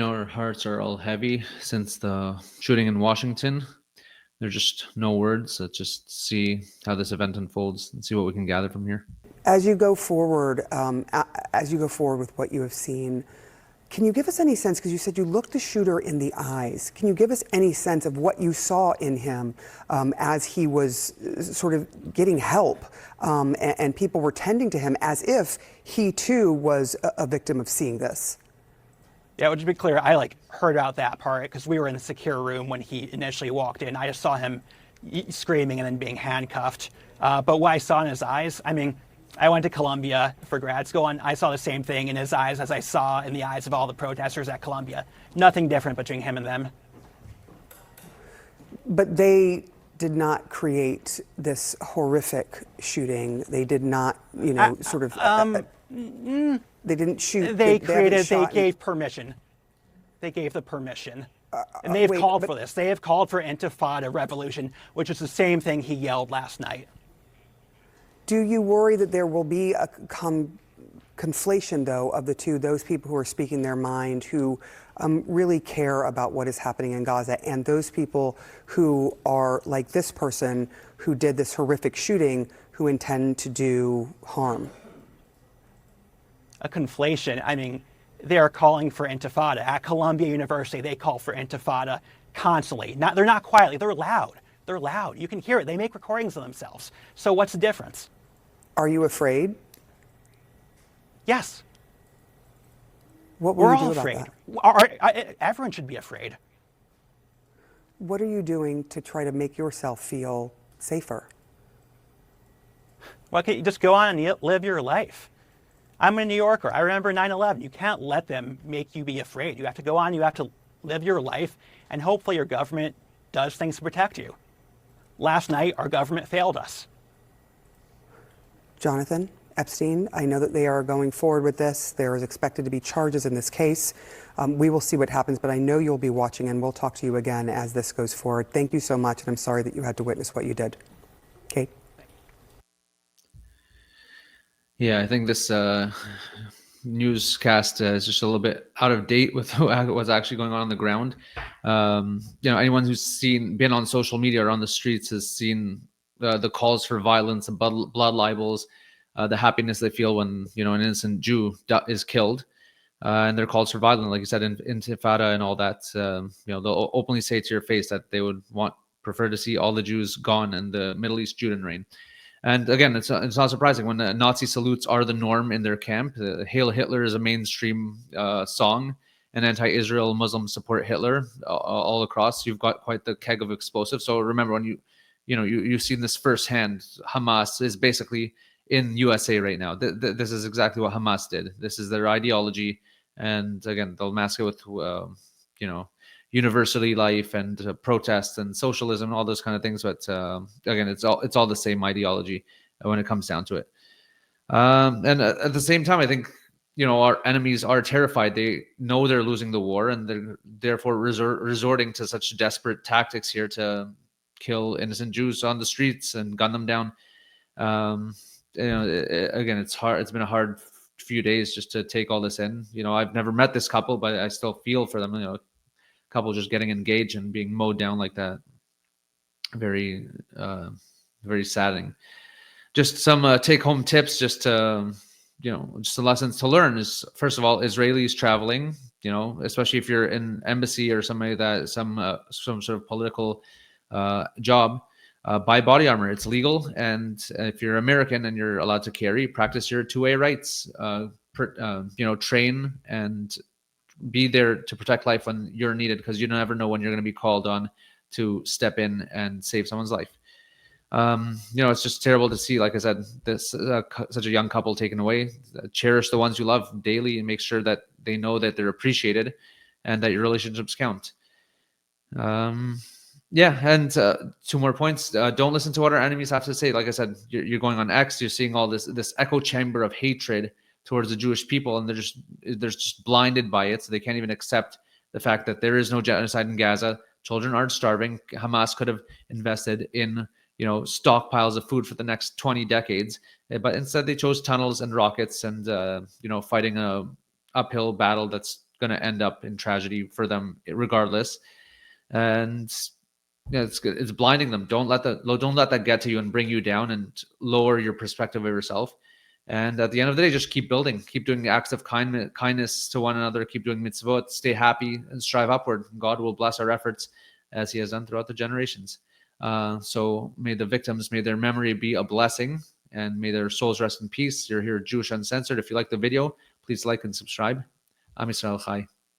Our hearts are all heavy since the shooting in Washington. There's just no words. Let's just see how this event unfolds and see what we can gather from here. As you go forward, with what you have seen, can you give us any sense, because you said you looked the shooter in the eyes, can you give us any sense of what you saw in him as he was sort of getting help and people were tending to him as if he too was a victim of seeing this? Yeah, well, to be clear, I heard about that part because we were in a secure room when he initially walked in. I just saw him screaming and then being handcuffed. But what I saw in his eyes, I mean, I went to Columbia for grad school, and I saw the same thing in his eyes as I saw in the eyes of all the protesters at Columbia. Nothing different between him and them. But they did not create this horrific shooting. They did not, they didn't shoot. They gave permission. They gave the permission. And they've called for this. They have called for Intifada revolution, which is the same thing he yelled last night. Do you worry that there will be a conflation, though, of the two, those people who are speaking their mind, who really care about what is happening in Gaza, and those people who are like this person who did this horrific shooting, who intend to do harm? A conflation. I mean, they are calling for Intifada. At Columbia University, they call for Intifada constantly. They're not quietly, they're loud. They're loud. You can hear it. They make recordings of themselves. So what's the difference? Are you afraid? Yes. What will We're you do all about afraid. that? Everyone should be afraid. What are you doing to try to make yourself feel safer? Well, okay, you just go on and live your life. I'm a New Yorker. I remember 9/11. You can't let them make you be afraid. You have to go on. You have to live your life, and hopefully your government does things to protect you. Last night, our government failed us. Jonathan Epstein, I know that they are going forward with this. There is expected to be charges in this case. We will see what happens, but I know you'll be watching, and we'll talk to you again as this goes forward. Thank you so much, and I'm sorry that you had to witness what you did. Kate? Yeah, I think this newscast is just a little bit out of date with what's actually going on the ground. Anyone who's been on social media or on the streets has seen the calls for violence and blood libels, the happiness they feel when an innocent Jew is killed, and their calls for violence, like you said, Intifada and all that. They'll openly say to your face that they would prefer to see all the Jews gone and the Middle East Judenrein. And again, it's not surprising when Nazi salutes are the norm in their camp. Hail Hitler is a mainstream song, and anti-Israel Muslims support Hitler all across. You've got quite the keg of explosives. So remember, when you've seen this firsthand. Hamas is basically in USA right now. This is exactly what Hamas did. This is their ideology, and again, they'll mask it with university life and protests and socialism and all those kind of things. But again, it's all the same ideology when it comes down to it. And at the same time, I think our enemies are terrified. They know they're losing the war, and they're therefore resorting to such desperate tactics here to kill innocent Jews on the streets and gun them down. Again, it's hard. It's been a hard few days just to take all this in. I've never met this couple, but I still feel for them. Couple just getting engaged and being mowed down like that. Very, very saddening. Just some take-home tips, just the lessons to learn is, first of all, Israelis traveling, especially if you're in embassy or somebody that some sort of political job, buy body armor. It's legal, and if you're American and you're allowed to carry, practice your two-way rights. Train and be there to protect life when you're needed, because you never know when you're going to be called on to step in and save someone's life. It's just terrible to see, like I said, this such a young couple taken away. Cherish the ones you love daily and make sure that they know that they're appreciated and that your relationships count. And 2 more points. Don't listen to what our enemies have to say. Like I said, you're going on X, you're seeing all this echo chamber of hatred towards the Jewish people, and they're just blinded by it, so they can't even accept the fact that there is no genocide in Gaza. Children aren't starving. Hamas could have invested in stockpiles of food for the next 20 decades, but instead they chose tunnels and rockets and fighting a uphill battle that's going to end up in tragedy for them regardless. And yeah, it's blinding them. Don't let that get to you and bring you down and lower your perspective of yourself. And at the end of the day, just keep building, keep doing acts of kindness to one another, keep doing mitzvot, stay happy and strive upward. God will bless our efforts as he has done throughout the generations. So may the victims, may their memory be a blessing, and may their souls rest in peace. You're here at Jewish Uncensored. If you like the video, please like and subscribe. Am Yisrael Chai.